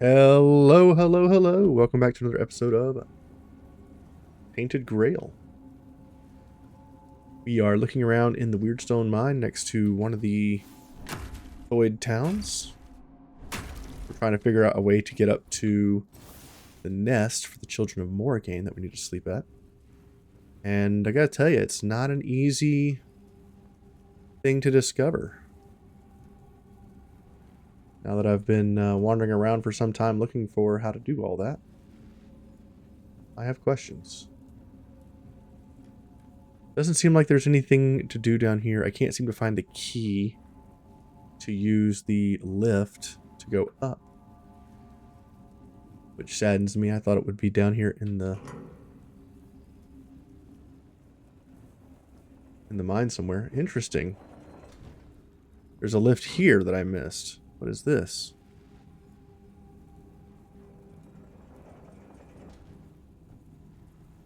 Hello, hello, hello. Welcome back to another episode of Tainted Grail. We are looking around in the Weirdstone mine next to one of the void towns. We're trying to figure out a way to get up to the nest for the children of Morrigan that we need to sleep at. And I gotta tell you, it's not an easy thing to discover. Now that I've been wandering around for some time looking for how to do all that, I have questions. Doesn't seem like there's anything to do down here. I can't seem to find the key to use the lift to go up, which saddens me. I thought it would be down here in the mine somewhere. Interesting. There's a lift here that I missed. What is this?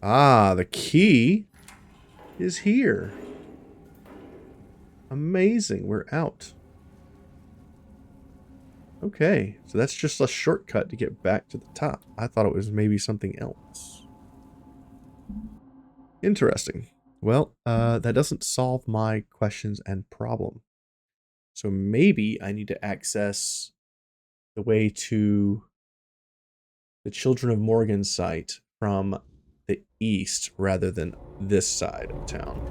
Ah, the key is here. Amazing, we're out. Okay, so that's just a shortcut to get back to the top. I thought it was maybe something else. Interesting. Well, that doesn't solve my questions and problem. So maybe I need to access the way to the Children of Morgan site from the east rather than this side of town.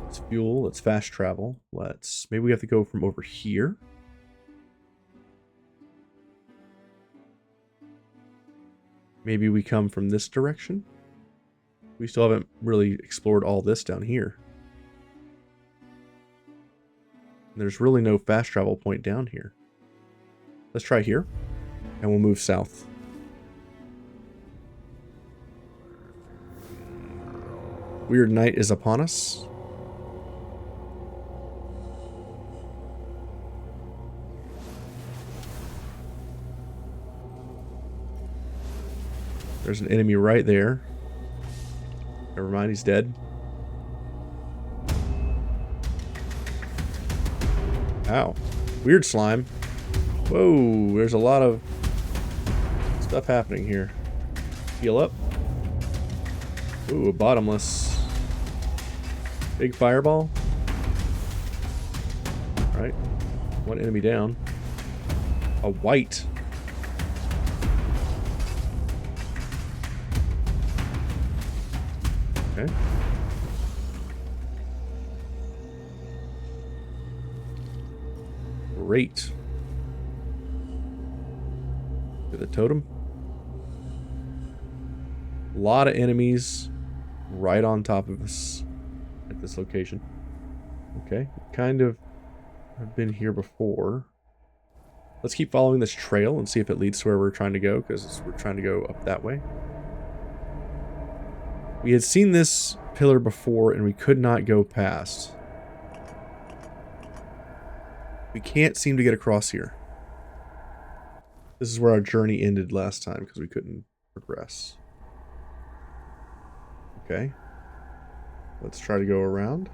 Let's fuel, let's fast travel. Maybe we have to go from over here. Maybe we come from this direction. We still haven't really explored all this down here. There's really no fast travel point down here. Let's try here, and we'll move south. Weird night is upon us. There's an enemy right there. Never mind, he's dead. Ow. Weird slime. Whoa, there's a lot of stuff happening here. Heal up. Ooh, a bottomless. Big fireball. Alright. One enemy down. A white. Okay. Great. To the totem. A lot of enemies right on top of us at this location. Okay, kind of have been here before. Let's keep following this trail and see if it leads to where we're trying to go, because we're trying to go up that way. We had seen this pillar before and we could not go past. We can't seem to get across here. This is where our journey ended last time because we couldn't progress. Okay. Let's try to go around.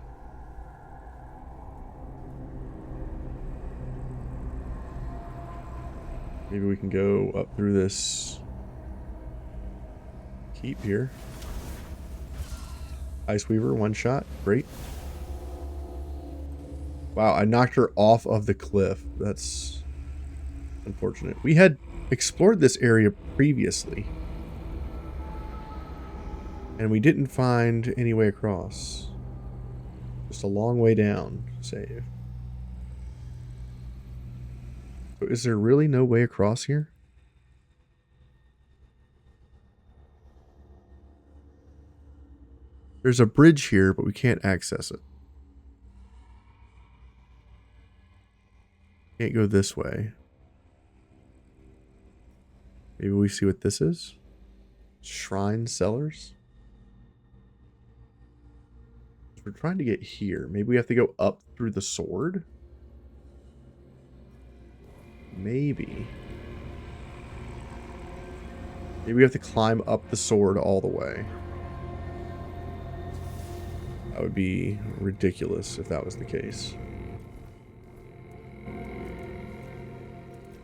Maybe we can go up through this keep here. Ice Weaver, one shot. Great. Wow, I knocked her off of the cliff. That's unfortunate. We had explored this area previously, and we didn't find any way across. Just a long way down. Save. So is there really no way across here? There's a bridge here, but we can't access it. Can't go this way. Maybe we see what this is? Shrine cellars? We're trying to get here. Maybe we have to go up through the sword? Maybe. Maybe we have to climb up the sword all the way. That would be ridiculous if that was the case.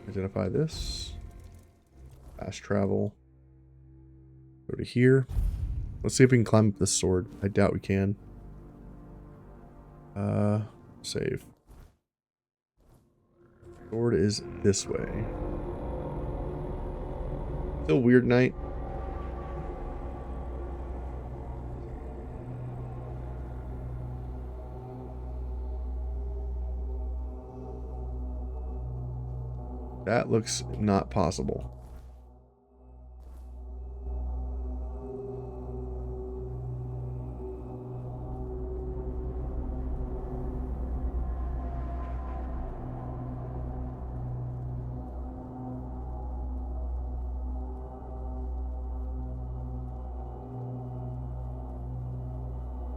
Identify this. Fast travel. Go to here. Let's see if we can climb up this sword. I doubt we can. Save. Sword is this way. Still weird night. That looks not possible.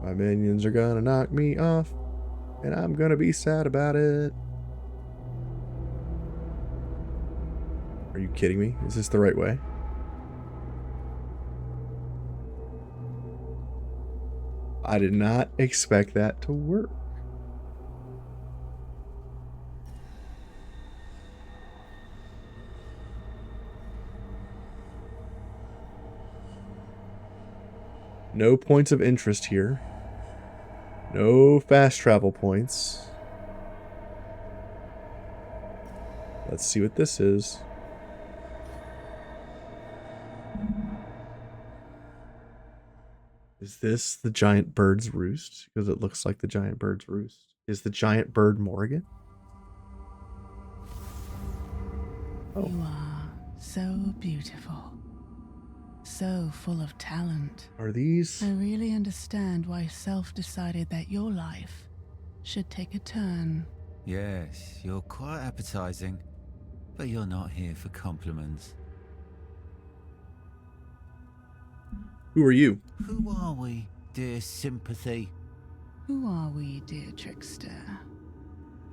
My minions are gonna knock me off, and I'm gonna be sad about it. Are you kidding me? Is this the right way? I did not expect that to work. No points of interest here. No fast travel points. Let's see what this is. Is this the giant bird's roost? Because it looks like the giant bird's roost. Is the giant bird Morrigan? Oh. You are so beautiful. So full of talent. Are these? I really understand why Self decided that your life should take a turn. Yes, you're quite appetizing, but you're not here for compliments. Who are you? Who are we, dear sympathy? Who are we, dear trickster?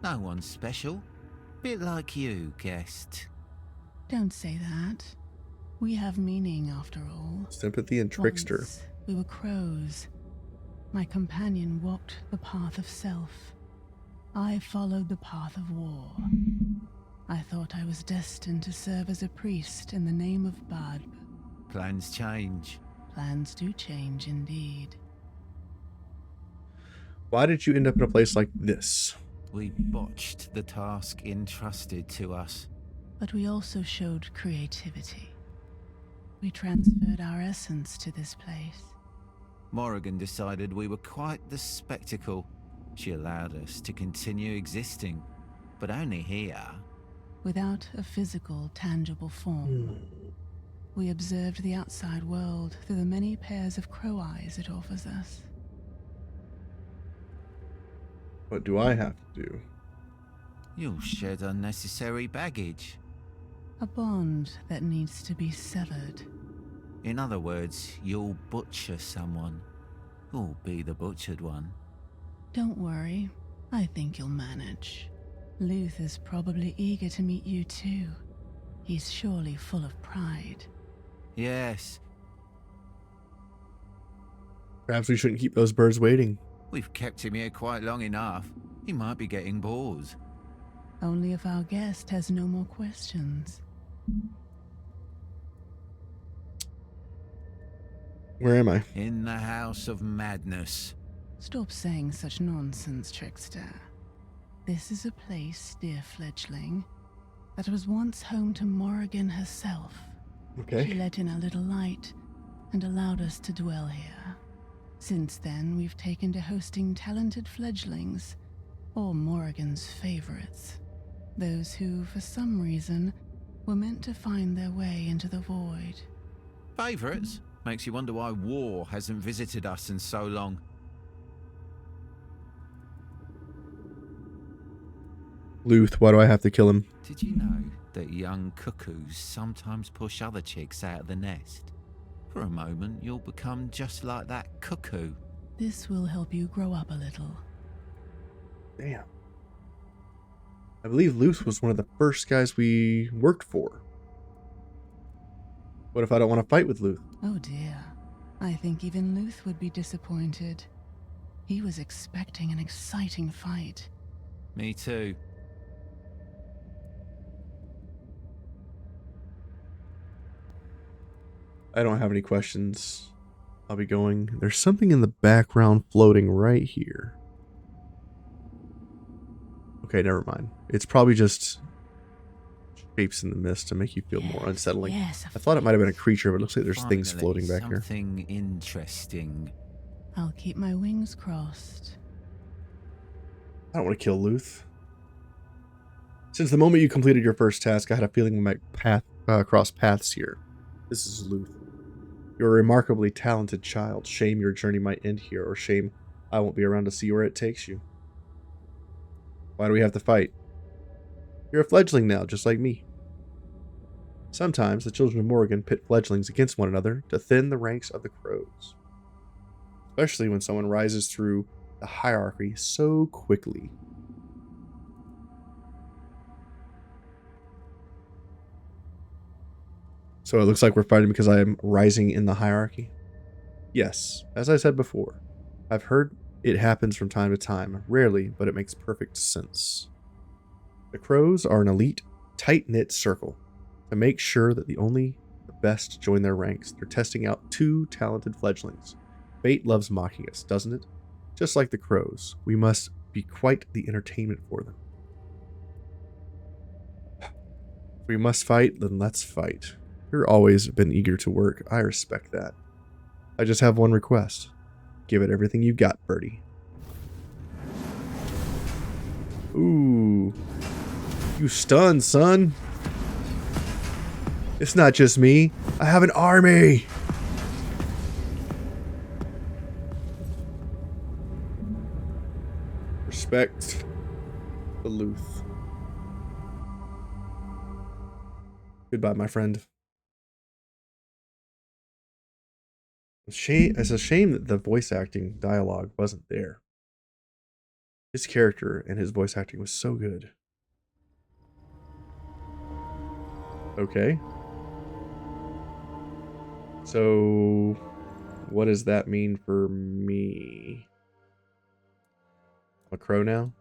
No one special. Bit like you, guest. Don't say that. We have meaning after all. Sympathy and trickster. Once we were crows. My companion walked the path of self. I followed the path of war. I thought I was destined to serve as a priest in the name of Badb. Plans change. Plans do change indeed. Why did you end up in a place like this? We botched the task entrusted to us. But we also showed creativity. We transferred our essence to this place. Morrigan decided we were quite the spectacle. She allowed us to continue existing, but only here. Without a physical, tangible form. We observed the outside world through the many pairs of crow eyes it offers us. What do I have to do? You'll shed unnecessary baggage. A bond that needs to be severed. In other words, you'll butcher someone. Who'll be the butchered one? Don't worry, I think you'll manage. Luth is probably eager to meet you too. He's surely full of pride. Yes. Perhaps we shouldn't keep those birds waiting. We've kept him here quite long enough. He might be getting bored. Only if our guest has no more questions. Where am I? In the House of Madness. Stop saying such nonsense, trickster. This is a place, dear fledgling, that was once home to Morrigan herself. Okay. She let in a little light and allowed us to dwell here. Since then, we've taken to hosting talented fledglings, or Morrigan's favorites. Those who, for some reason, were meant to find their way into the void. Favourites? Makes you wonder why war hasn't visited us in so long. Luth, why do I have to kill him? Did you know that young cuckoos sometimes push other chicks out of the nest? For a moment, you'll become just like that cuckoo. This will help you grow up a little. Damn. I believe Luth was one of the first guys we worked for. What if I don't want to fight with Luth? Oh dear. I think even Luth would be disappointed. He was expecting an exciting fight. Me too. I don't have any questions. I'll be going. There's something in the background floating right here. Okay, never mind. It's probably just shapes in the mist to make you feel more unsettling. Yes, I thought it might have been a creature, but it looks like there's things Finally, floating back here. something interesting. I'll keep my wings crossed. I don't want to kill Luth. Since the moment you completed your first task, I had a feeling we might cross paths here. This is Luth. You're a remarkably talented child. Shame your journey might end here, or shame I won't be around to see where it takes you. Why do we have to fight? You're a fledgling now, just like me. Sometimes the children of Morrigan pit fledglings against one another to thin the ranks of the crows. Especially when someone rises through the hierarchy so quickly. So it looks like we're fighting because I am rising in the hierarchy? Yes, as I said before, I've heard it happens from time to time, rarely, but it makes perfect sense. The crows are an elite, tight-knit circle to make sure that the best join their ranks. They're testing out 2 talented fledglings. Fate loves mocking us, doesn't it? Just like the crows, we must be quite the entertainment for them. If we must fight, then let's fight. You've always been eager to work. I respect that. I just have one request. Give it everything you've got, Birdie. Ooh. You stunned, son. It's not just me. I have an army. Respect the Luth. Goodbye, my friend. It's a shame that the voice acting dialogue wasn't there. His character and his voice acting was so good. Okay. So, what does that mean for me? I'm a crow now?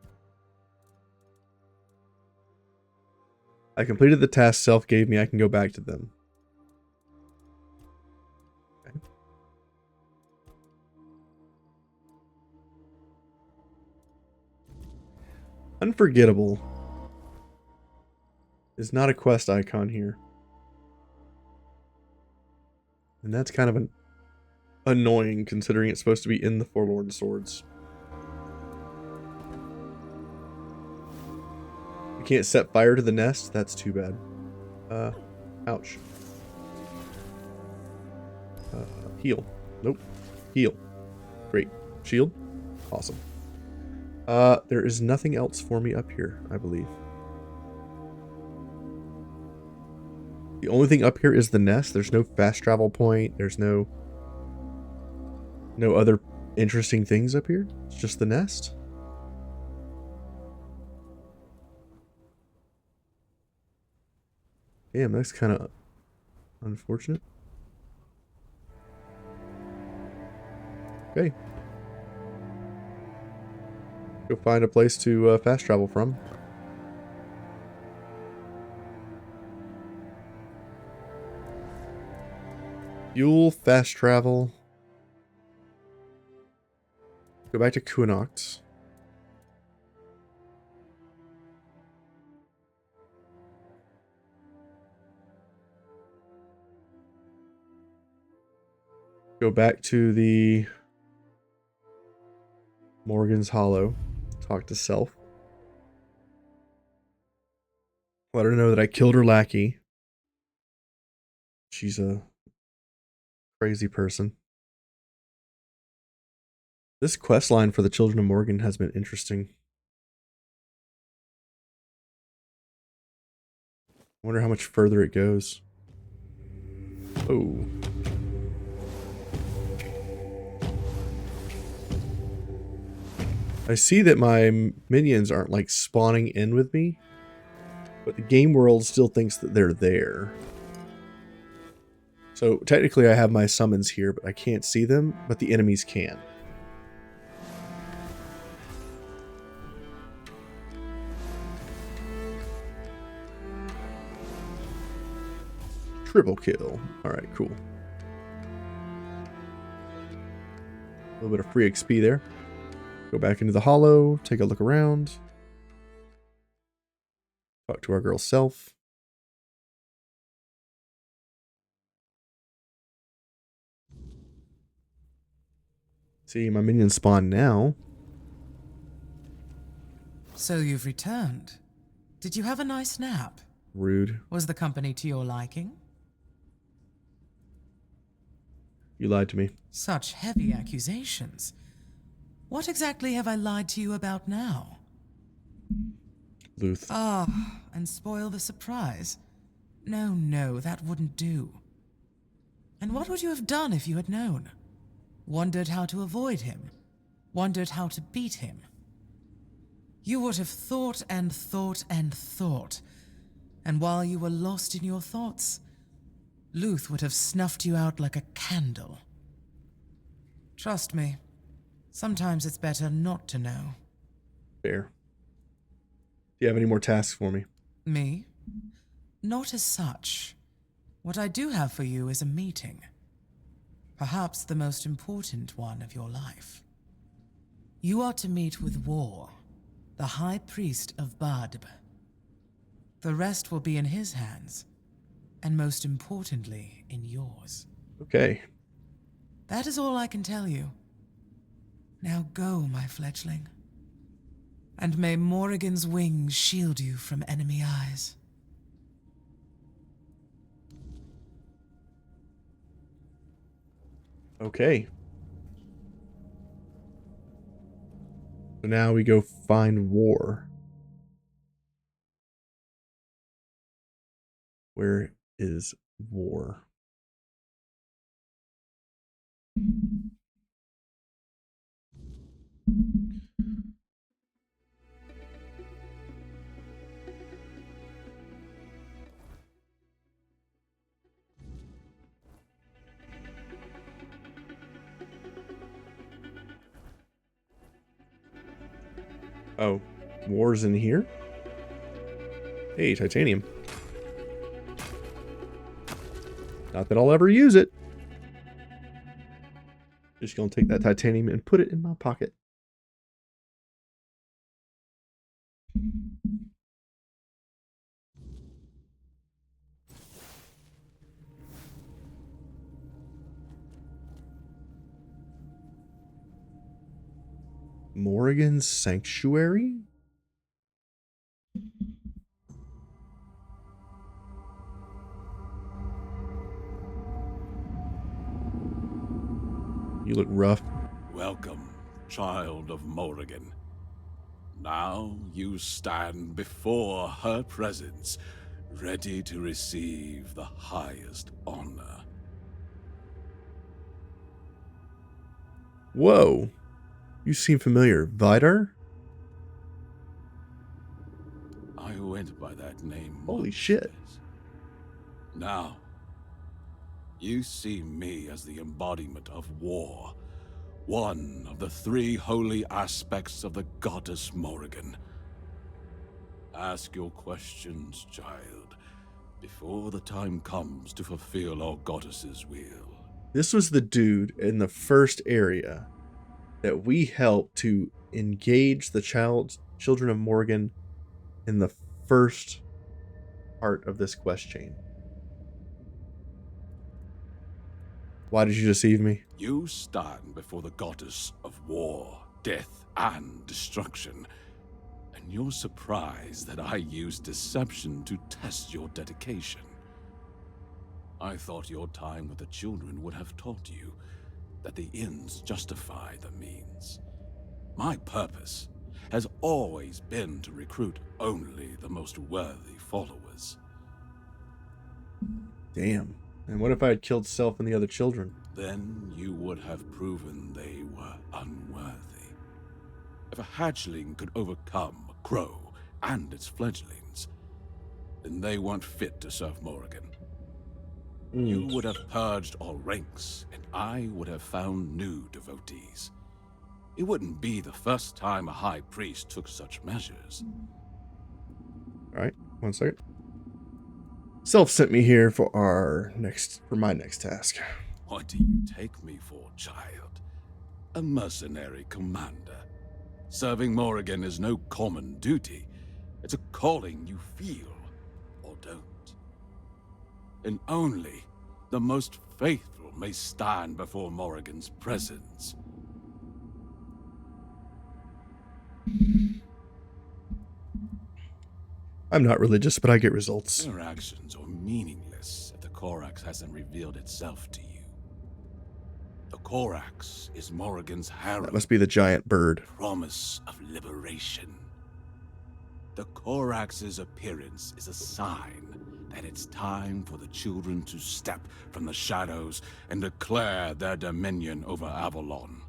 I completed the task Self gave me. I can go back to them. Okay. Unforgettable is not a quest icon here. And that's kind of annoying considering it's supposed to be in the Forlorn Swords. We can't set fire to the nest? That's too bad. Ouch. Heal. Nope. Heal. Great. Shield. Awesome. There is nothing else for me up here, I believe. The only thing up here is the nest. There's no fast travel point. There's no other interesting things up here. It's just the nest. Damn, that's kind of unfortunate. Okay. Go find a place to fast travel from. Fuel, fast travel. Go back to Kunoct. Go back to the Morgan's Hollow. Talk to Self. Let her know that I killed her lackey. She's a crazy person. This quest line for the Children of Morgan has been interesting. I wonder how much further it goes. Oh. I see that my minions aren't like spawning in with me, but the game world still thinks that they're there. So technically I have my summons here, but I can't see them, but the enemies can. Triple kill. Alright, cool. little bit of free XP there. Go back into the hollow, take a look around. Talk to our girl self. See, my minions spawn now. So you've returned. Did you have a nice nap? Rude. Was the company to your liking? You lied to me. Such heavy accusations. What exactly have I lied to you about now? Luth. Ah, and spoil the surprise. No, that wouldn't do. And what would you have done if you had known? Wondered how to avoid him? Wondered how to beat him? You would have thought and thought and thought. And while you were lost in your thoughts, Luth would have snuffed you out like a candle. Trust me, sometimes it's better not to know. Fair. Do you have any more tasks for me? Me? Not as such. What I do have for you is a meeting. Perhaps the most important one of your life. You are to meet with War, the High Priest of Badb. The rest will be in his hands, and most importantly, in yours. Okay. That is all I can tell you. Now go, my fledgling. And may Morrigan's wings shield you from enemy eyes. Okay. So now we go find War. Where is War? Oh, War's in here? Hey, titanium. Not that I'll ever use it. Just gonna take that titanium and put it in my pocket. Morrigan's Sanctuary? You look rough. Welcome, child of Morrigan. Now you stand before her presence, ready to receive the highest honor. Whoa. You seem familiar. Vidar? I went by that name. Holy once, shit. yes. Now, you see me as the embodiment of war, one of the three holy aspects of the goddess Morrigan. Ask your questions, child, before the time comes to fulfill our goddess's will. This was the dude in the first area that we helped to engage the children of Morrigan in the first part of this quest chain. Why did you deceive me? You stand before the goddess of war, death, and destruction, and you're surprised that I used deception to test your dedication. I thought your time with the children would have taught you that the ends justify the means. My purpose has always been to recruit only the most worthy followers. Damn. And what if I had killed Self and the other children? Then you would have proven they were unworthy. If a hatchling could overcome a crow and its fledglings, then they weren't fit to serve Morrigan. You would have purged all ranks, and I would have found new devotees. It wouldn't be the first time a high priest took such measures. Alright, 1 second. Self sent me here for my next task. What do you take me for, child? a mercenary commander. Serving Morrigan is no common duty. It's a calling you feel or don't. And only the most faithful may stand before Morrigan's presence. I'm not religious, but I get results. Your actions are meaningless if the Corax hasn't revealed itself to you. The Corax is Morrigan's herald. That must be the giant bird. Promise of liberation. The Corax's appearance is a sign that it's time for the children to step from the shadows and declare their dominion over Avalon.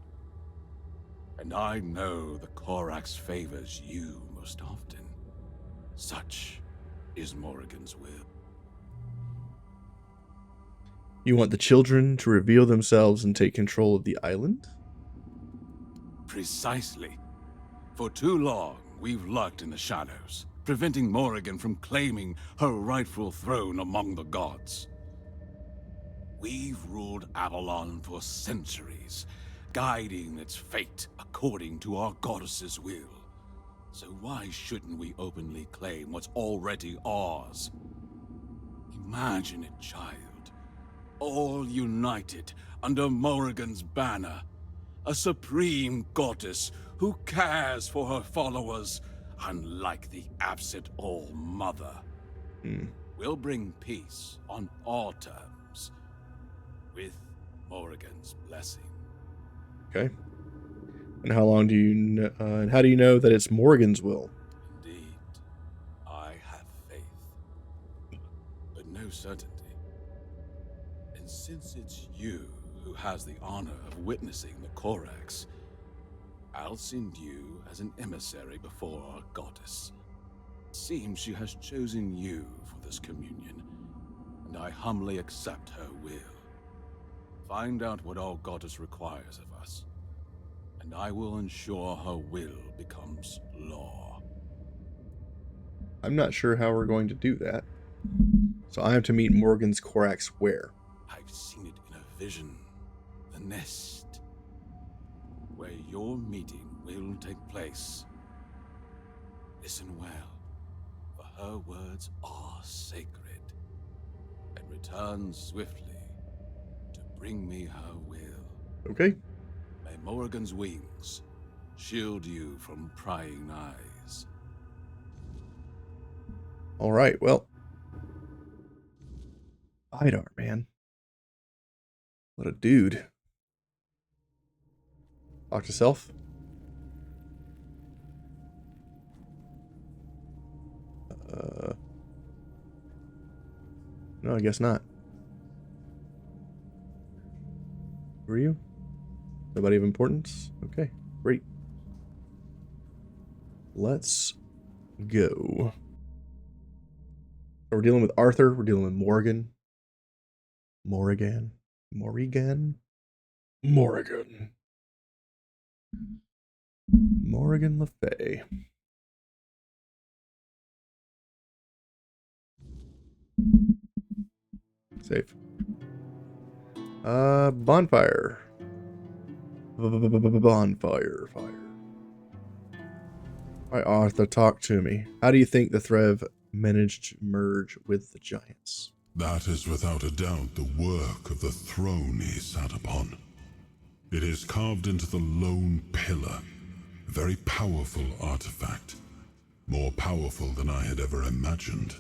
And I know the Corax favors you most often. Such is Morrigan's will. You want the children to reveal themselves and take control of the island? Precisely. For too long, we've lurked in the shadows, preventing Morrigan from claiming her rightful throne among the gods. We've ruled Avalon for centuries, guiding its fate according to our goddess's will. So why shouldn't we openly claim what's already ours? Imagine it, child. All united under Morrigan's banner. A supreme goddess who cares for her followers, unlike the absent All-Mother. We'll bring peace on all terms, with Morrigan's blessing. Okay. And how long do you know, and how do you know that it's Morrigan's will? Indeed, I have faith, but no certainty. And since it's you who has the honor of witnessing the Corax, I'll send you as an emissary before our goddess. It seems she has chosen you for this communion, and I humbly accept her will. Find out what our goddess requires of us, and I will ensure her will becomes law. I'm not sure how we're going to do that. So I have to meet Morrigan's Corax where? I've seen it in a vision. The nest. Where your meeting will take place. Listen well, for her words are sacred. And return swiftly to bring me her will. Okay. May Morrigan's wings shield you from prying eyes. All right. Well, Idar, man. What a dude. Talk to self. No, I guess not. Who are you? Nobody of importance? Okay, great. Let's go. So we're dealing with Arthur. We're dealing with Morrigan. Morrigan. Morrigan Le Fay. Safe. Bonfire. Bonfire. Fire. Alright, Arthur, talk to me. How do you think the Threv managed to merge with the giants? That is without a doubt the work of the throne he sat upon. It is carved into the lone pillar, a very powerful artifact, more powerful than I had ever imagined.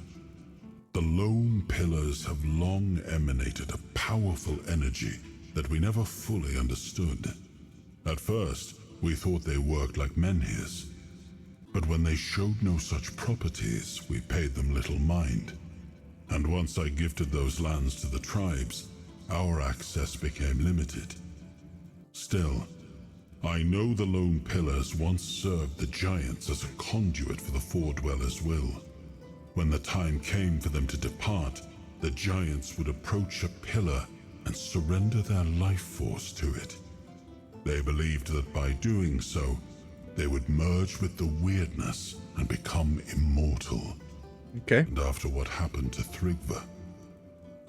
The lone pillars have long emanated a powerful energy that we never fully understood. At first, we thought they worked like menhirs, but when they showed no such properties, we paid them little mind. And once I gifted those lands to the tribes, our access became limited. Still, I know the lone pillars once served the giants as a conduit for the Four Dwellers' will. When the time came for them to depart, the giants would approach a pillar and surrender their life force to it. They believed that by doing so, they would merge with the weirdness and become immortal. Okay. And after what happened to Thrigva,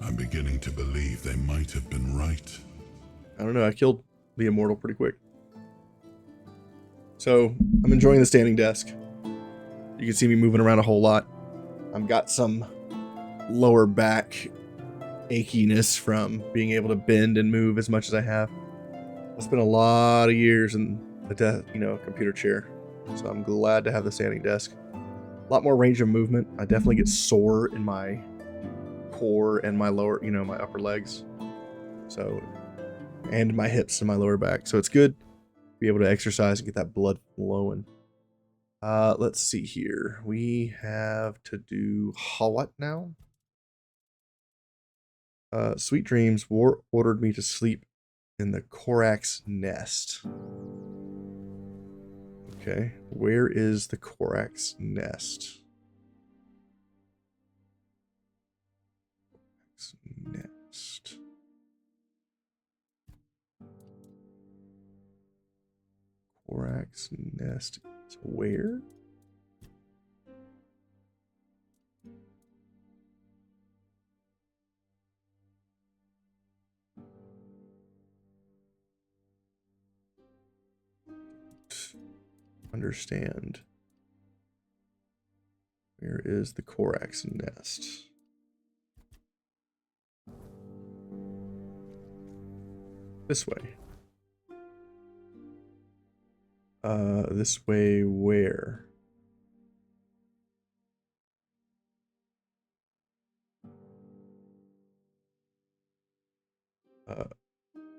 I'm beginning to believe they might have been right. I don't know. I killed the immortal pretty quick. So I'm enjoying the standing desk. You can see me moving around a whole lot. I've got some lower back achiness from being able to bend and move as much as I have. I spent a lot of years in the computer chair, so I'm glad to have the standing desk. A lot more range of movement. I definitely get sore in my core and my lower, my upper legs. So, and my hips and my lower back. So it's good to be able to exercise and get that blood flowing. Let's see here. We have to do what now? Sweet Dreams War ordered me to sleep in the Korak's nest. Okay, where is the Korak's nest? Nest. Korak's nest is where? Understand. Where is the Korak's nest? This way. This way where?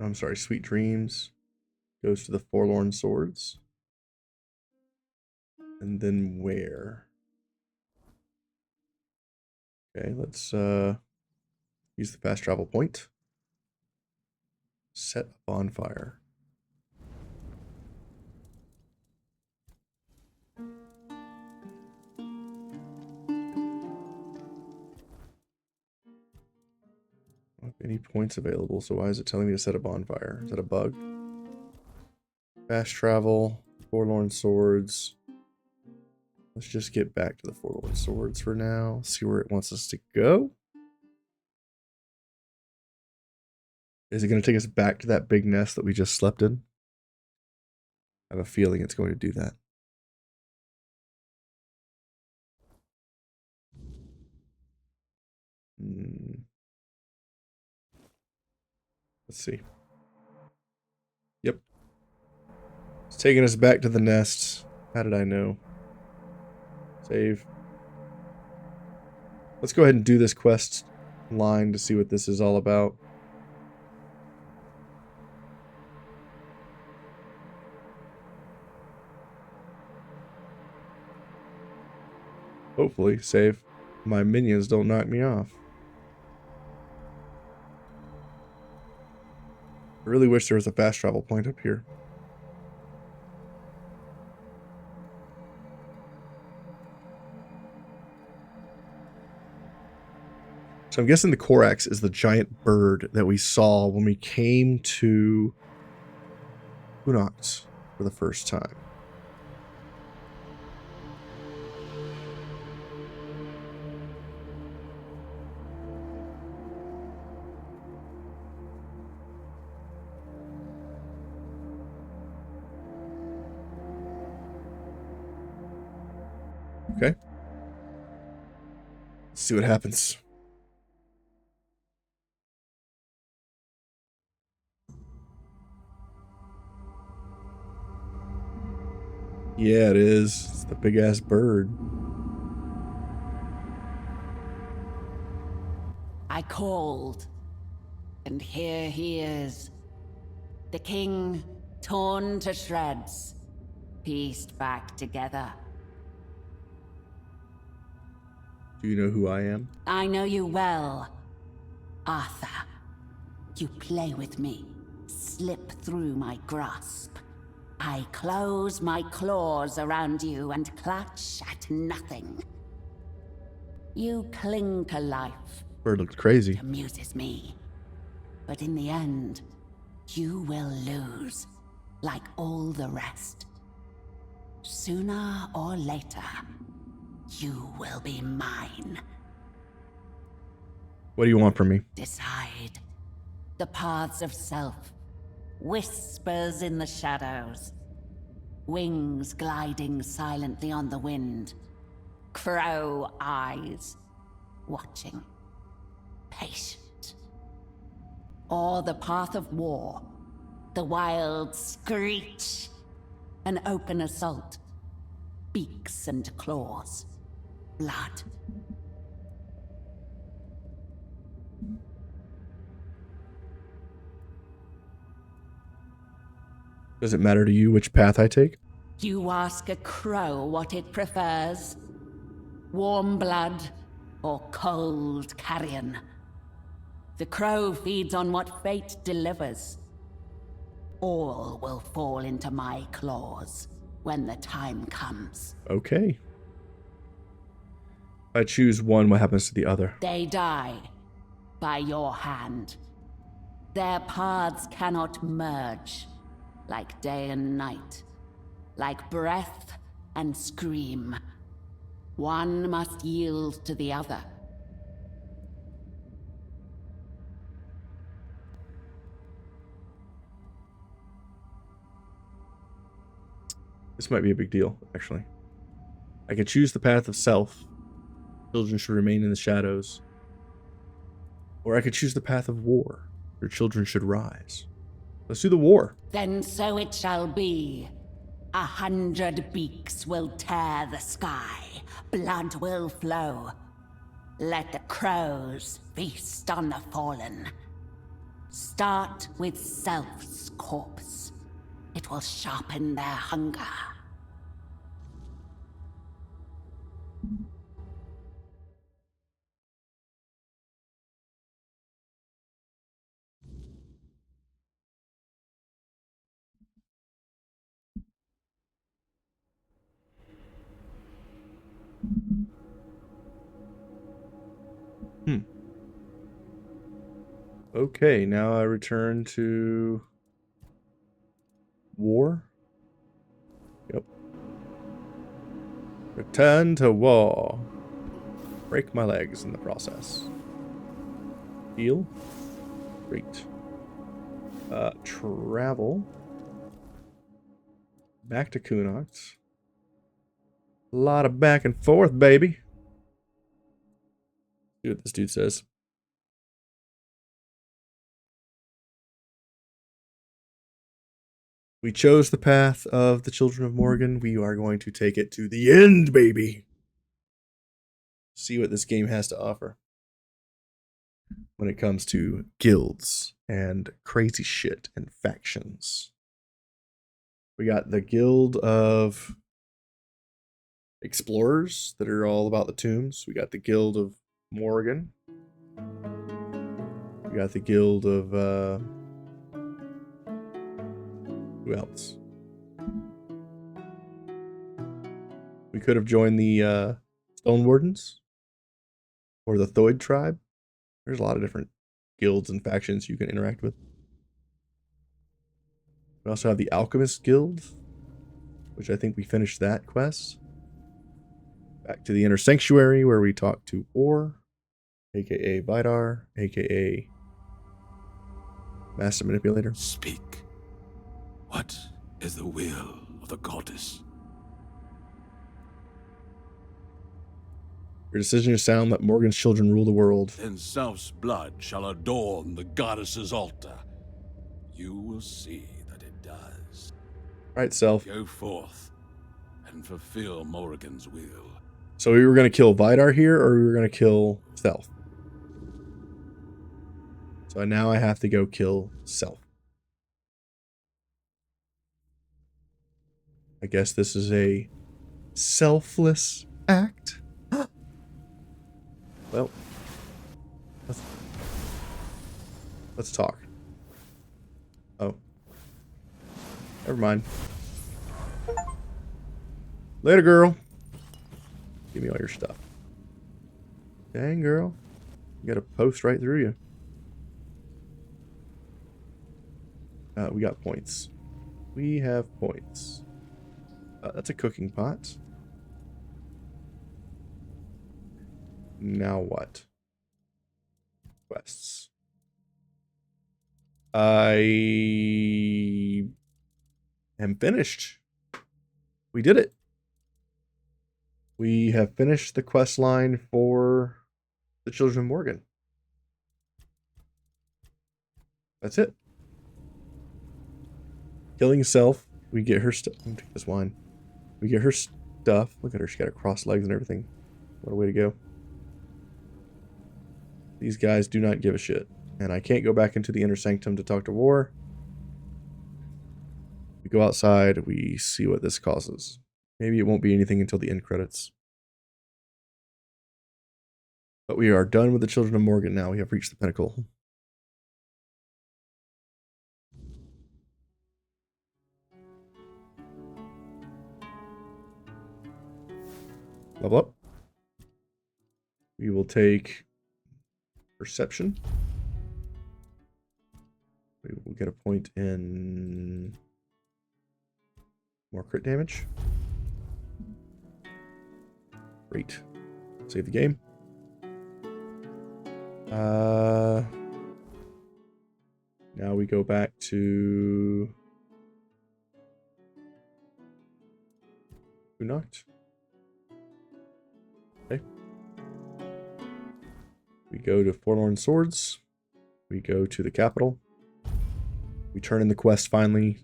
I'm sorry, Sweet Dreams goes to the Forlorn Swords. And then where? Okay, let's use the fast travel point. Set a bonfire. I don't have any points available, so why is it telling me to set a bonfire? Is that a bug? Fast travel, Forlorn Swords. Let's just get back to the Forlorn Swords for now. See where it wants us to go. Is it going to take us back to that big nest that we just slept in? I have a feeling it's going to do that. Let's see. Yep. It's taking us back to the nest. How did I know? Save. Let's go ahead and do this quest line to see what this is all about. Hopefully, save. My minions don't knock me off. I really wish there was a fast travel point up here. So I'm guessing the Korax is the giant bird that we saw when we came to Unox for the first time. Okay. Let's see what happens. Yeah, it is. It's the big ass bird. I called, and here he is. The king, torn to shreds, pieced back together. Do you know who I am? I know you well, Arthur. You play with me, slip through my grasp. I close my claws around you and clutch at nothing. You cling to life. Bird looked crazy. It amuses me. But in the end, you will lose, like all the rest. Sooner or later, you will be mine. What do you want from me? Decide. The paths of self. Whispers in the shadows. wings gliding silently on the wind, crow eyes watching, patient. Or the path of war, the wild screech, an open assault, beaks and claws, blood. Does it matter to you which path I take? You ask a crow what it prefers: warm blood or cold carrion. The crow feeds on what fate delivers. All will fall into my claws when the time comes. Okay. If I choose one, what happens to the other? They die by your hand. Their paths cannot merge, like day and night, like breath and scream. One must yield to the other. This might be a big deal, actually. I could choose the path of self. Children should remain in the shadows. Or I could choose the path of war. Your children should rise. Let's do the war. Then so it shall be. 100 beaks will tear the sky. Blood will flow. Let the crows feast on the fallen. Start with self's corpse. It will sharpen their hunger. Okay, now I return to war. Yep. Return to war. Break my legs in the process. Heal. Great. Travel. Back to Kunox. A lot of back and forth, baby. See what this dude says. We chose the path of the Children of Morgan. We are going to take it to the end, baby. See what this game has to offer when it comes to guilds and crazy shit and factions. We got the Guild of Explorers that are all about the tombs. We got the Guild of Morgan. We got the Guild of who else? We could have joined the Stone Wardens or the Thoid tribe. There's a lot of different guilds and factions you can interact with. We also have the Alchemist Guild, which I think we finished that quest. Back to the Inner Sanctuary where we talk to Or, aka Vidar, aka Master Manipulator. Speak. What is the will of the goddess? Your decision is sound. Let Morgan's children rule the world. Then self's blood shall adorn the goddess's altar. You will see that it does. Right, Self. Go forth and fulfill Morrigan's will. So we were going to kill Vidar here, or we were going to kill Self? So now I have to go kill Self. I guess this is a selfless act. Well, let's talk. Oh. Never mind. Later, girl. Give me all your stuff. Dang, girl. You got a post right through you. We got points. We have points. That's a cooking pot. Now what? Quests. I am finished. We did it. We have finished the quest line for the Children of Morgan. That's it. Killing self. We get her stuff. Let me take this wine. We get her stuff. Look at her. She got her crossed legs and everything. What a way to go. These guys do not give a shit. And I can't go back into the inner sanctum to talk to War. We go outside. We see what this causes. Maybe it won't be anything until the end credits. But we are done with the Children of Morgan now. We have reached the pinnacle. Level up. We will take perception. We will get a point in more crit damage. Great. Save the game. Now we go back to who knocked? Okay. We go to Forlorn Swords. We go to the capital. We turn in the quest finally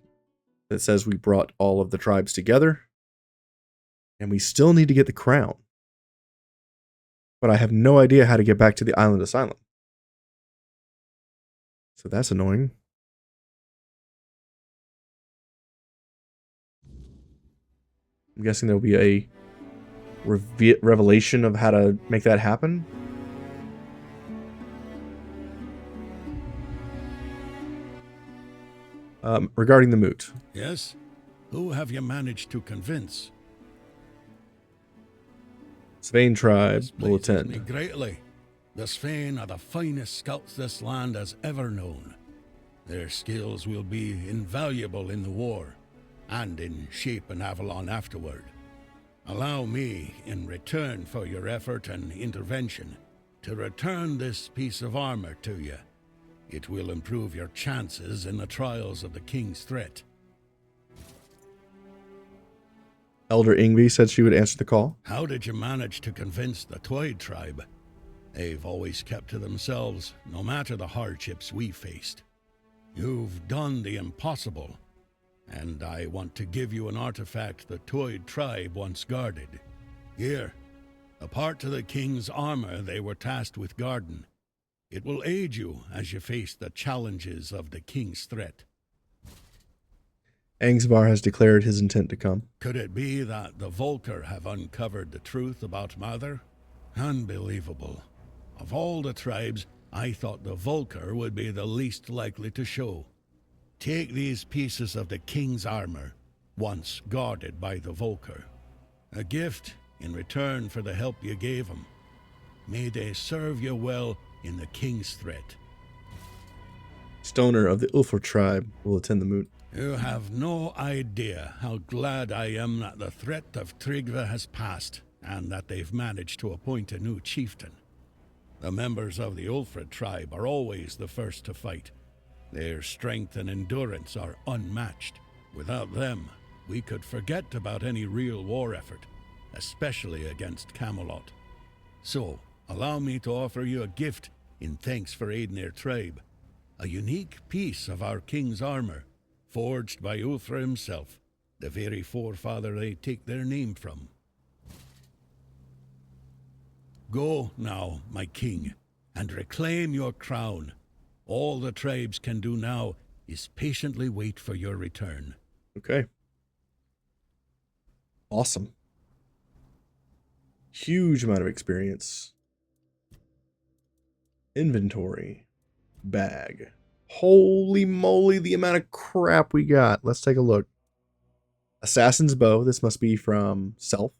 that says we brought all of the tribes together. And we still need to get the crown. But I have no idea how to get back to the Island Asylum. So that's annoying. I'm guessing there'll be a revelation of how to make that happen. Regarding the moot. Yes? Who have you managed to convince? Svain tribe This will pleases attend. me greatly. The Svain are the finest scouts this land has ever known. Their skills will be invaluable in the war, and in shaping Avalon afterward. Allow me, in return for your effort and intervention, to return this piece of armor to you. It will improve your chances in the trials of the King's threat. Elder Ingvi said she would answer the call. How did you manage to convince the Twyde tribe? They've always kept to themselves, no matter the hardships we faced. You've done the impossible, and I want to give you an artifact the Twyde tribe once guarded. Here, a part to the King's armor they were tasked with guarding. It will aid you as you face the challenges of the King's threat. Angsvar has declared his intent to come. Could it be that the Volker have uncovered the truth about Mother? Unbelievable. Of all the tribes, I thought the Volker would be the least likely to show. Take these pieces of the King's armor, once guarded by the Volker. A gift in return for the help you gave him. May they serve you well in the King's threat. Stoner of the Ulfar tribe will attend the moot. You have no idea how glad I am that the threat of Tryggve has passed, and that they've managed to appoint a new chieftain. The members of the Ulfred tribe are always the first to fight. Their strength and endurance are unmatched. Without them, we could forget about any real war effort, especially against Camelot. So, allow me to offer you a gift in thanks for aiding their tribe. A unique piece of our King's armor, forged by Ulfr himself, the very forefather they take their name from. Go now, my king, and reclaim your crown. All the tribes can do now is patiently wait for your return. Okay. Awesome. Huge amount of experience. Inventory. Bag. Holy moly, the amount of crap we got. Let's take a look. Assassin's Bow. This must be from Self.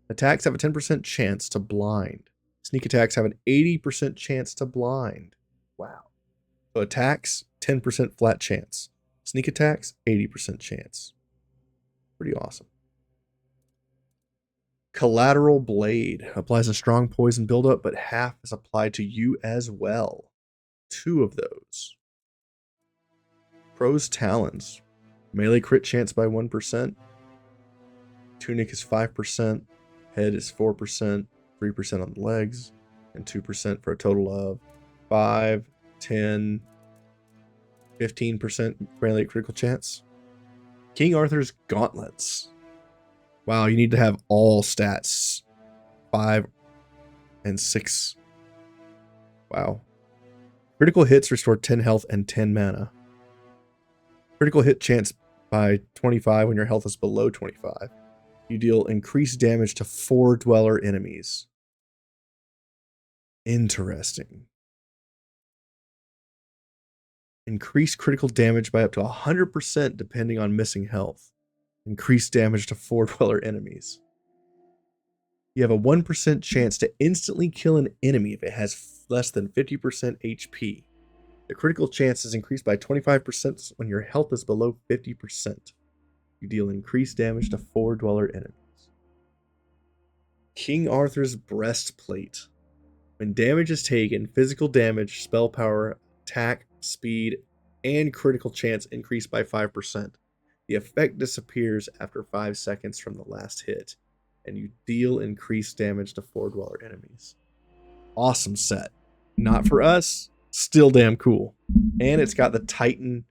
Attacks have a 10% chance to blind. Sneak attacks have an 80% chance to blind. Wow. So attacks, 10% flat chance. Sneak attacks, 80% chance. Pretty awesome. Collateral Blade. Applies a strong poison buildup, but half is applied to you as well. 2 of those. Crow's Talons. Melee crit chance by 1%. Tunic is 5%. Head is 4%. 3% on the legs. And 2% for a total of 5, 10, 15% granulate critical chance. King Arthur's Gauntlets. Wow, you need to have all stats. 5 and 6. Wow. Critical hits restore 10 health and 10 mana. Critical hit chance by 25 when your health is below 25. You deal increased damage to 4 dweller enemies. Interesting. Increase critical damage by up to 100% depending on missing health. Increase damage to 4 dweller enemies. You have a 1% chance to instantly kill an enemy if it has less than 50% HP. The critical chance is increased by 25% when your health is below 50%. You deal increased damage to 4 dweller enemies. King Arthur's Breastplate. When damage is taken, physical damage, spell power, attack, speed, and critical chance increase by 5%. The effect disappears after 5 seconds from the last hit, and you deal increased damage to 4 dweller enemies. Awesome set. Not for us, still damn cool. And it's got the Titan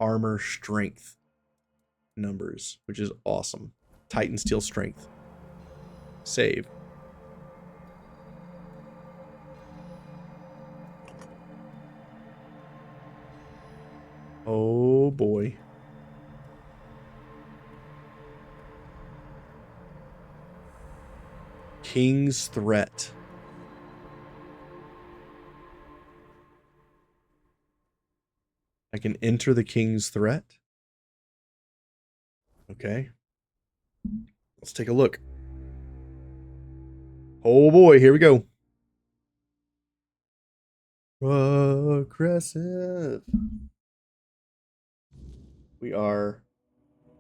armor strength numbers, which is awesome. Titan steel strength. Save. Oh boy. King's Threat. I can enter the King's Threat. Okay. Let's take a look. Oh boy, here we go. Aggressive. We are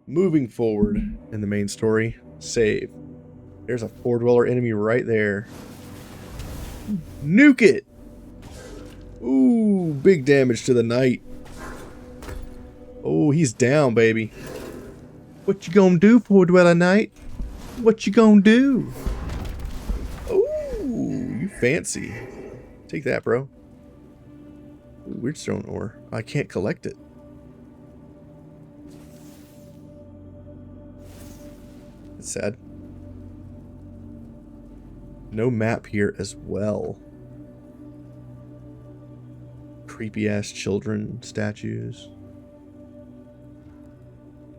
moving forward in the main story. Save. There's a 4 dweller enemy right there. Nuke it! Ooh, big damage to the knight. Oh, he's down, baby. What you gonna do, 4 dweller knight? What you gonna do? Ooh, you fancy. Take that, bro. Ooh, weird stone ore. I can't collect it. It's sad. No map here as well. Creepy ass children statues.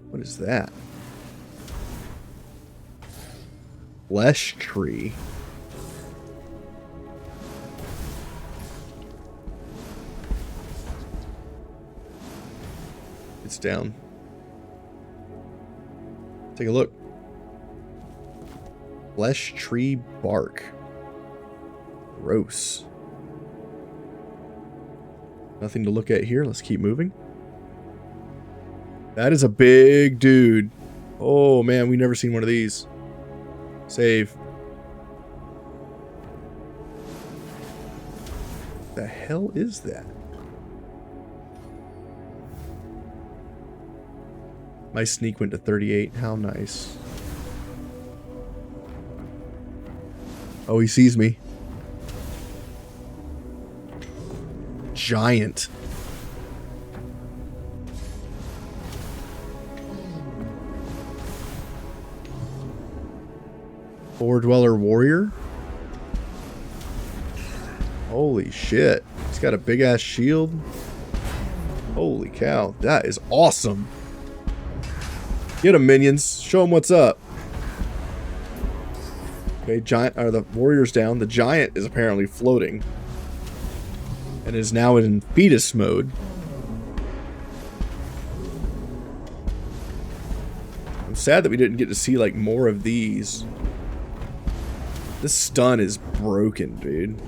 What is that? Flesh tree. It's down. Take a look. Flesh tree bark. Gross. Nothing to look at here. Let's keep moving. That is a big dude. Oh man, we've never seen one of these. Save. The hell is that? My sneak went to 38. How nice. Oh, he sees me. Giant. Four dweller warrior. Holy shit. He's got a big ass shield. Holy cow. That is awesome. Get him, minions. Show him what's up. Okay, giant, or the warrior's down. The giant is apparently floating. And is now in fetus mode. I'm sad that we didn't get to see like more of these. This stun is broken, dude.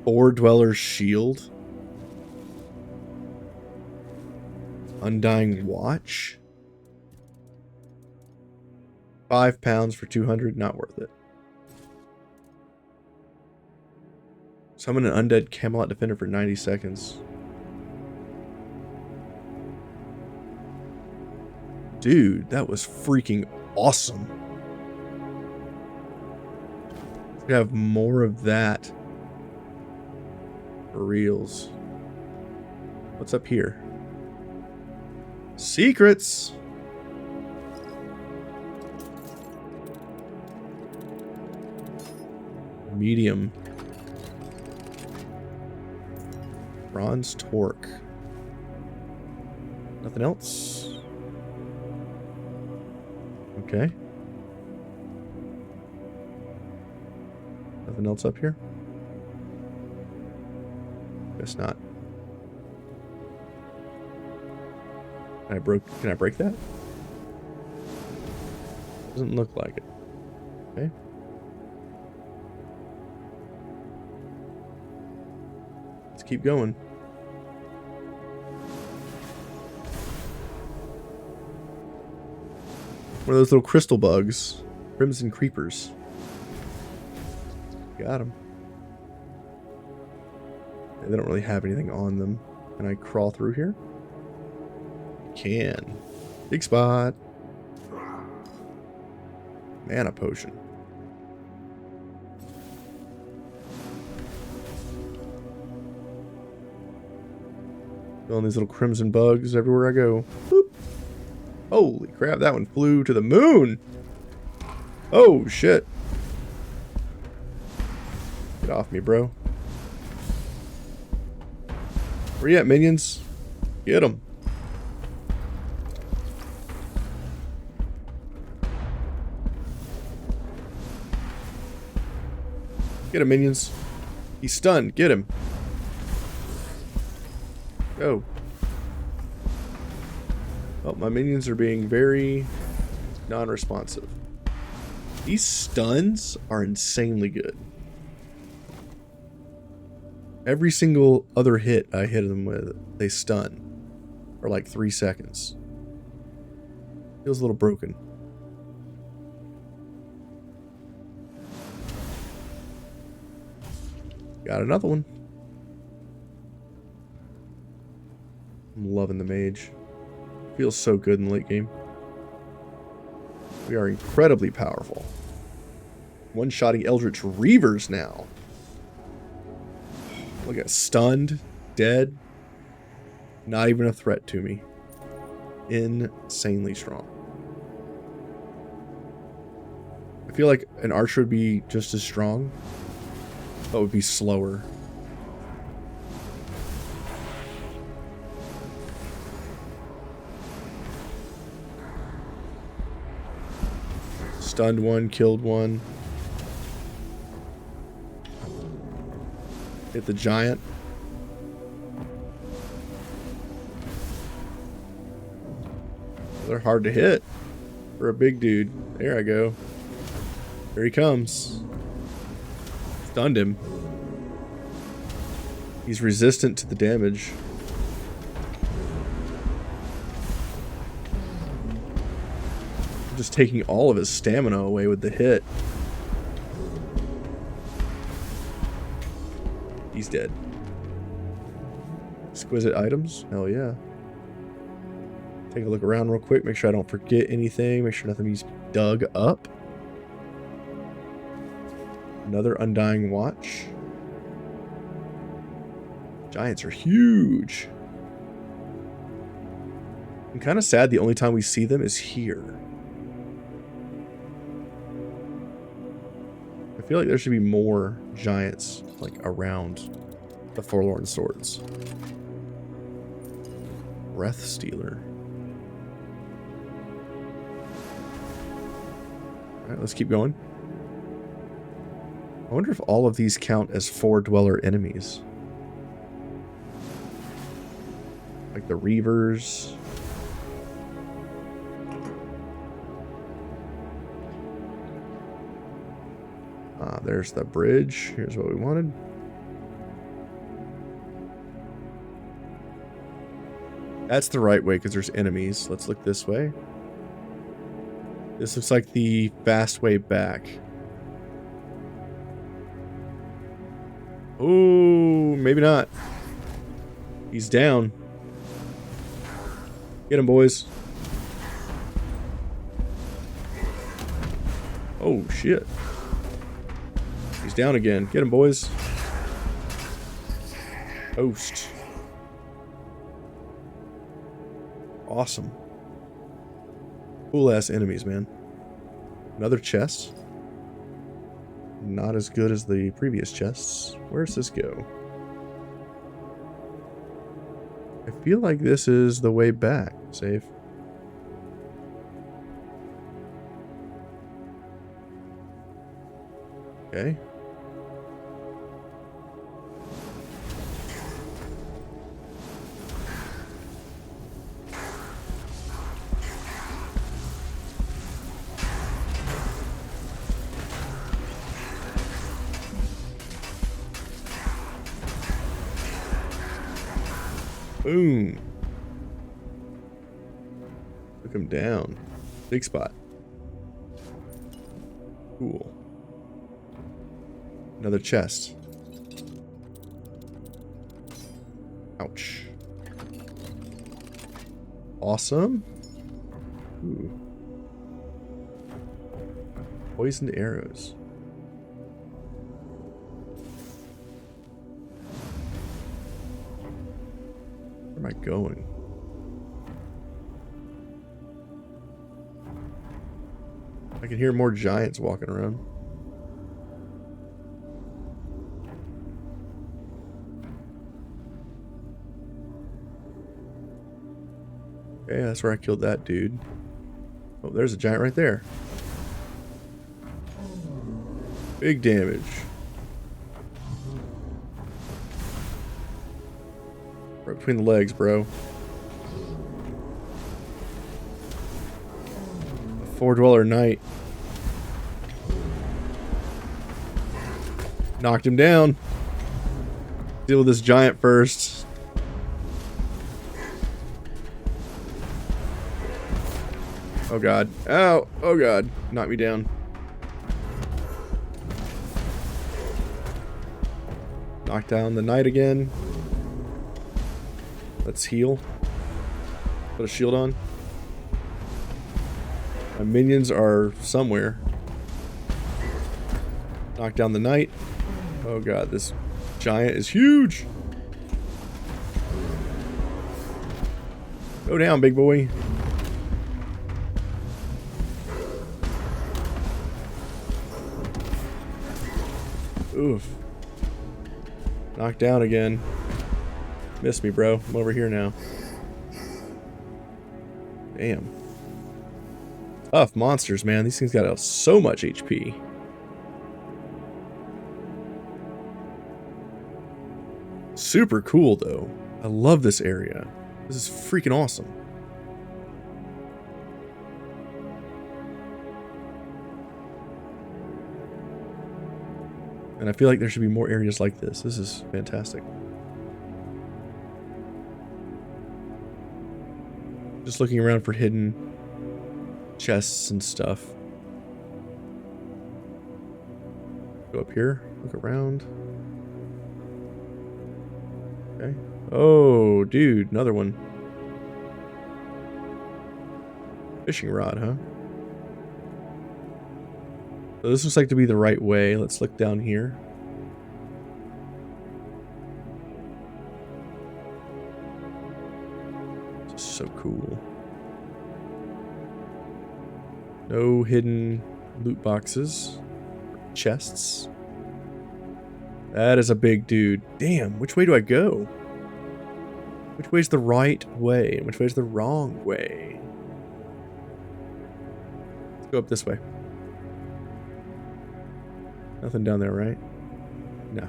Four dweller's shield. Undying watch. 5 pounds for 200, not worth it. Summon an undead Camelot defender for 90 seconds. Dude, that was freaking awesome. We have more of that. For reals. What's up here? Secrets! Medium. Bronze torque. Nothing else? Okay. Nothing else up here? Guess not. Can I break that? Doesn't look like it. Okay. Let's keep going. One of those little crystal bugs. Crimson creepers. Got them. They don't really have anything on them. Can I crawl through here? Can. Big spot. Mana potion. Feeling these little crimson bugs everywhere I go. Boop. Holy crap, that one flew to the moon. Oh, shit. Get off me, bro. Where you at, minions? Get them. Get him, minions. He's stunned. Get him. Go. Oh, my minions are being very non-responsive. These stuns are insanely good. Every single other hit I hit them with, they stun for like 3 seconds. Feels a little broken. Got another one. I'm loving the mage. Feels so good in the late game. We are incredibly powerful. One-shotting Eldritch Reavers now. Look at stunned, dead. Not even a threat to me. Insanely strong. I feel like an archer would be just as strong, but would be slower. Stunned one, killed one. Hit the giant. They're hard to hit for a big dude. There I go. Here he comes. Stunned him. He's resistant to the damage. I'm just taking all of his stamina away with the hit. He's dead. Exquisite items? Hell yeah. Take a look around real quick. Make sure I don't forget anything. Make sure nothing's dug up. Another Undying Watch. Giants are huge. I'm kind of sad the only time we see them is here. I feel like there should be more giants like around the Forlorn Swords. Breath Stealer. Alright, let's keep going. I wonder if all of these count as 4-dweller enemies. Like the Reavers. There's the bridge. Here's what we wanted. That's the right way because there's enemies. Let's look this way. This looks like the fast way back. Oh, maybe not. He's down. Get him, boys. Oh, shit. He's down again. Get him, boys. Host. Awesome. Cool ass enemies, man. Another chest. Not as good as the previous chests. Where's this go? I feel like this is the way back. Save. Okay. Boom. Took him down. Big spot. Cool. Another chest. Ouch. Awesome. Ooh. Poisoned arrows. Where am I going? I can hear more giants walking around. Okay, that's where I killed that dude. Oh, there's a giant right there. Big damage. Right between the legs, bro. A four-dweller knight. Knocked him down. Deal with this giant first. Oh god. Ow! Oh god. Knock me down. Knock down the knight again. Let's heal. Put a shield on. My minions are somewhere. Knock down the knight. Oh god, this giant is huge. Go down, big boy. Oof. Knocked down again. Missed me, bro. I'm over here now. Damn. Tough monsters, man. These things got so much HP. Super cool, though. I love this area. This is freaking awesome. And I feel like there should be more areas like this. This is fantastic. Just looking around for hidden chests and stuff. Go up here, look around. Okay. Oh, dude, another one. Fishing rod, huh? So this looks like to be the right way. Let's look down here. This is so cool. No hidden loot boxes. Chests. That is a big dude. Damn, which way do I go? Which way's the right way? And which way's the wrong way? Let's go up this way. Nothing down there, right? No.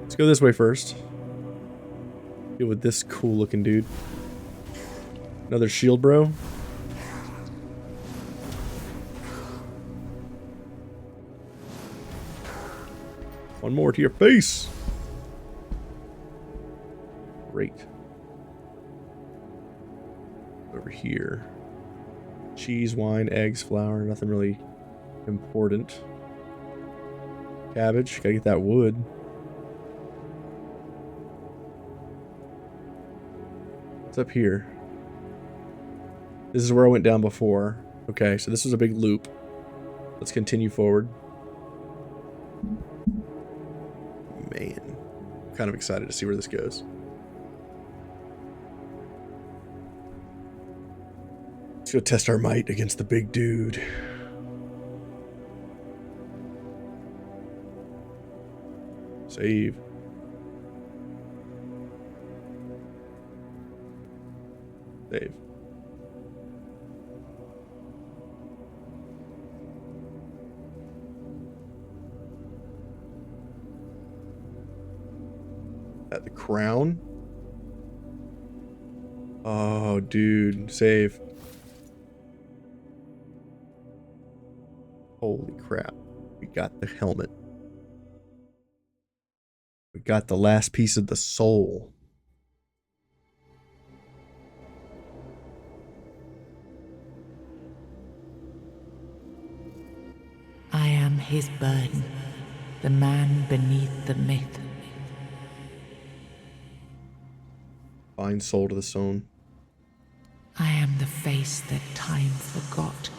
Let's go this way first. Deal with this cool looking dude. Another shield, bro. One more to your face. Great. Over here. Cheese, wine, eggs, flour. Nothing really important. Cabbage. Gotta get that wood. What's up here? This is where I went down before. Okay, so this was a big loop. Let's continue forward. Man, kind of excited to see where this goes. Let's go test our might against the big dude. Save. Save. At the crown. Oh, dude. Save. Holy crap. We got the helmet. We got the last piece of the soul. I am his burden, the man beneath the myth. Find soul to the stone. I am the face that time forgot,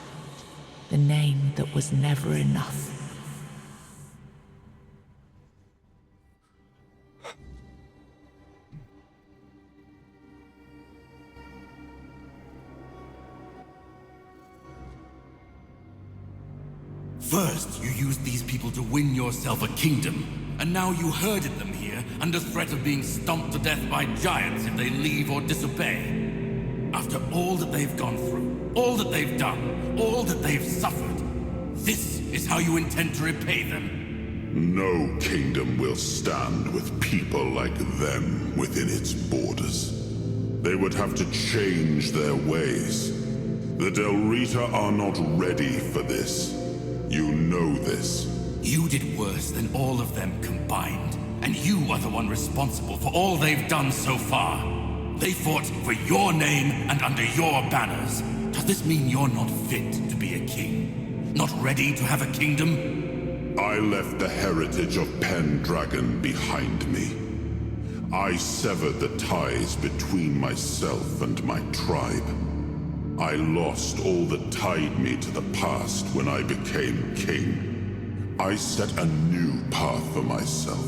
the name that was never enough. First, you used these people to win yourself a kingdom, and now you herded them here under threat of being stomped to death by giants if they leave or disobey. After all that they've gone through, all that they've done, all that they've suffered, this is how you intend to repay them? No kingdom will stand with people like them within its borders. They would have to change their ways. The Del Rita are not ready for this. You know this. You did worse than all of them combined, and you are the one responsible for all they've done so far. They fought for your name and under your banners. Does this mean you're not fit to be a king? Not ready to have a kingdom? I left the heritage of Pendragon behind me. I severed the ties between myself and my tribe. I lost all that tied me to the past when I became king. I set a new path for myself.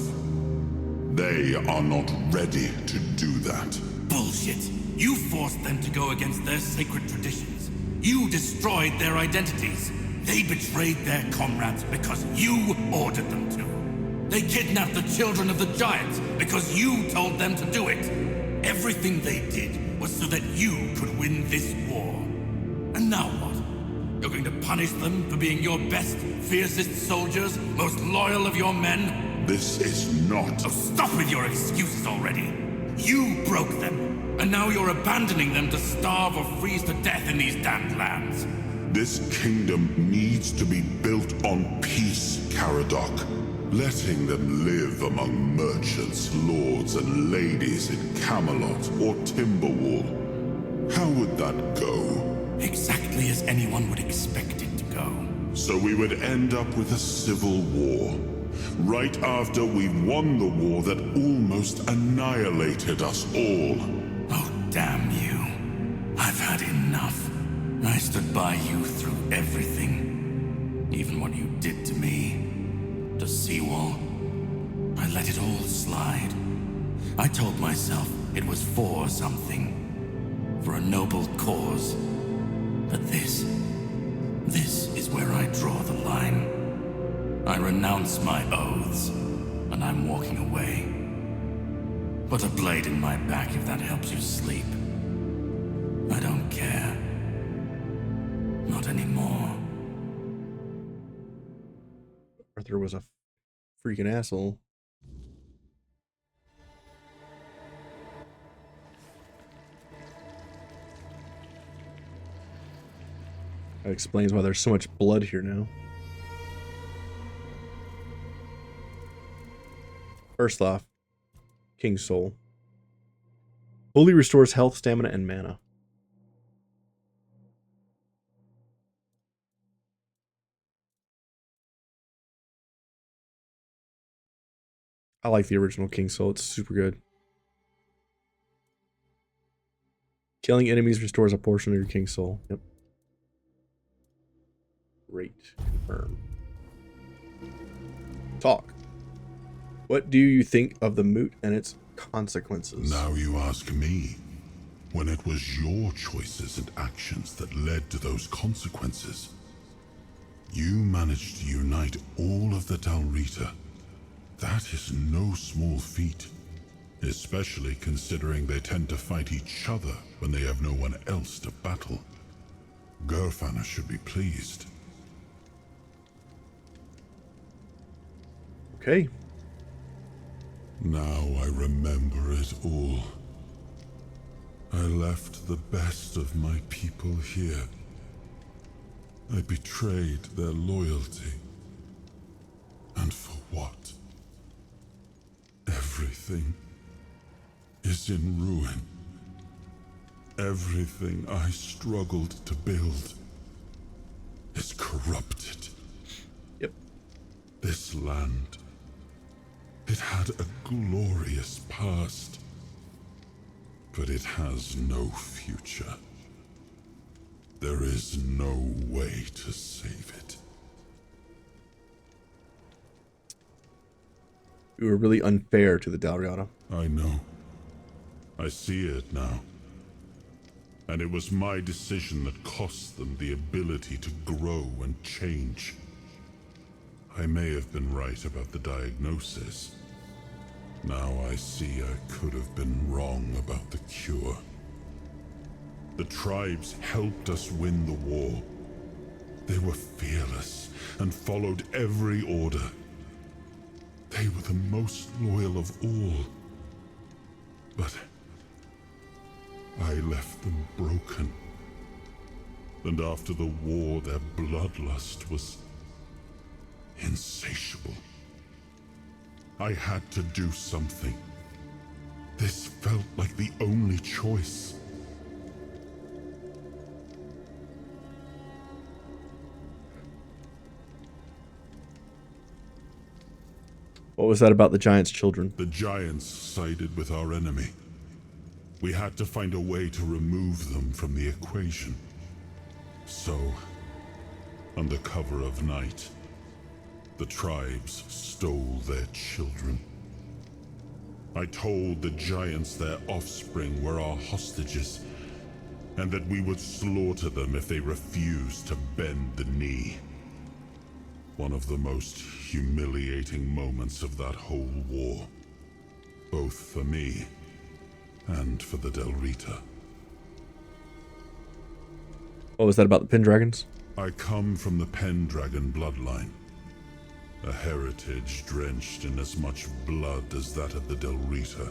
They are not ready to do that. Bullshit! You forced them to go against their sacred traditions. You destroyed their identities. They betrayed their comrades because you ordered them to. They kidnapped the children of the giants because you told them to do it. Everything they did was so that you could win this war. And now what? You're going to punish them for being your best, fiercest soldiers, most loyal of your men? This is not... Oh, stop with your excuses already! You broke them, and now you're abandoning them to starve or freeze to death in these damned lands. This kingdom needs to be built on peace, Caradoc. Letting them live among merchants, lords, and ladies in Camelot or Timberwall. How would that go? Exactly as anyone would expect it to go. So we would end up with a civil war. Right after we won the war that almost annihilated us all. Oh, damn you. I've had enough. I stood by you through everything. Even what you did to me. To Seawall. I let it all slide. I told myself it was for something. For a noble cause. But this is where I draw the line. I renounce my oaths, and I'm walking away. Put a blade in my back if that helps you sleep. I don't care. Not anymore. Arthur was a freaking asshole. That explains why there's so much blood here now. First off, King's Soul. Fully restores health, stamina, and mana. I like the original King's Soul. It's super good. Killing enemies restores a portion of your King's Soul. Yep. Great. Confirm. Talk. What do you think of the moot and its consequences? Now you ask me, when it was your choices and actions that led to those consequences. You managed to unite all of the Dalrita. That is no small feat, especially considering they tend to fight each other when they have no one else to battle. Gerfana should be pleased. Okay. Now I remember it all. I left the best of my people here. I betrayed their loyalty. And for what? Everything is in ruin. Everything I struggled to build is corrupted. Yep. This land, it had a glorious past, but it has no future. There is no way to save it. You were really unfair to the Dalriada. I know. I see it now. And it was my decision that cost them the ability to grow and change. I may have been right about the diagnosis. Now I see I could have been wrong about the cure. The tribes helped us win the war. They were fearless and followed every order. They were the most loyal of all. But I left them broken. And after the war, their bloodlust was insatiable. I had to do something. This felt like the only choice. What was that about the giant's children? The giants sided with our enemy. We had to find a way to remove them from the equation. So, under cover of night, the tribes stole their children. I told the giants their offspring were our hostages, and that we would slaughter them if they refused to bend the knee. One of the most humiliating moments of that whole war, both for me and for the Dalrita. What was that about the Pendragons? I come from the Pendragon bloodline, a heritage drenched in as much blood as that of the Dalrita.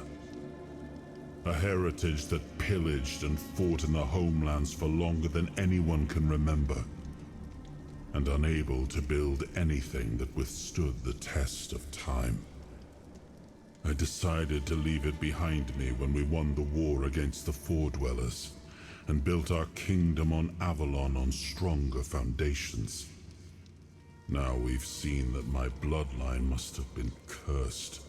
A heritage that pillaged and fought in the homelands for longer than anyone can remember, and unable to build anything that withstood the test of time. I decided to leave it behind me when we won the war against the Four-Dwellers, and built our kingdom on Avalon on stronger foundations. Now we've seen that my bloodline must have been cursed.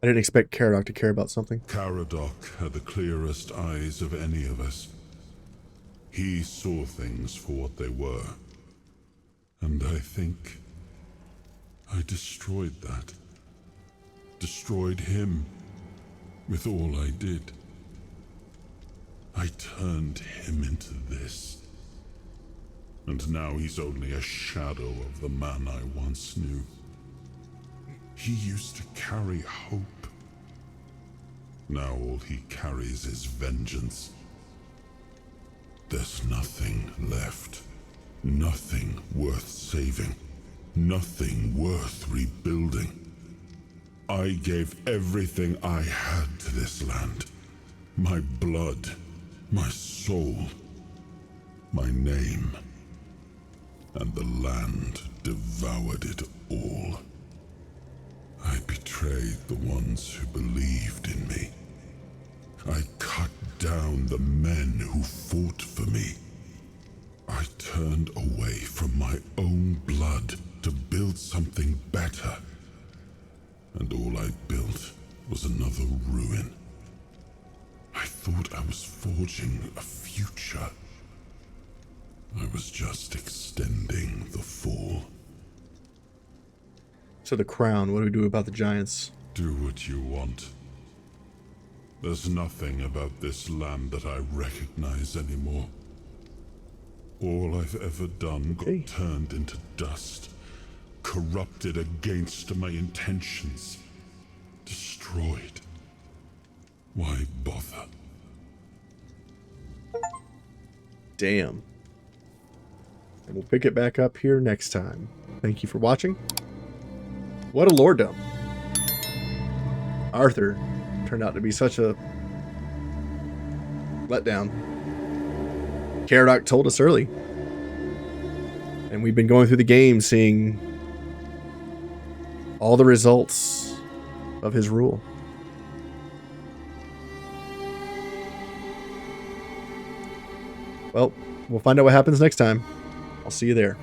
I didn't expect Caradoc to care about something. Caradoc had the clearest eyes of any of us. He saw things for what they were. And I think I destroyed that. Destroyed him with all I did. I turned him into this. And now he's only a shadow of the man I once knew. He used to carry hope. Now all he carries is vengeance. There's nothing left. Nothing worth saving. Nothing worth rebuilding. I gave everything I had to this land. My blood, my soul, my name. And the land devoured it all. I betrayed the ones who believed in me. I cut down the men who fought for me. I turned away from my own blood to build something better. And all I built was another ruin. I thought I was forging a future. I was just extending the fall. So the crown, what do we do about the giants? Do what you want. There's nothing about this land that I recognize anymore. All I've ever done got turned into dust, corrupted against my intentions, destroyed. Why bother? Damn. And we'll pick it back up here next time. Thank you for watching. What a lore-dump. Arthur turned out to be such a letdown. Caradoc told us early. And we've been going through the game seeing all the results of his rule. Well, we'll find out what happens next time. I'll see you there.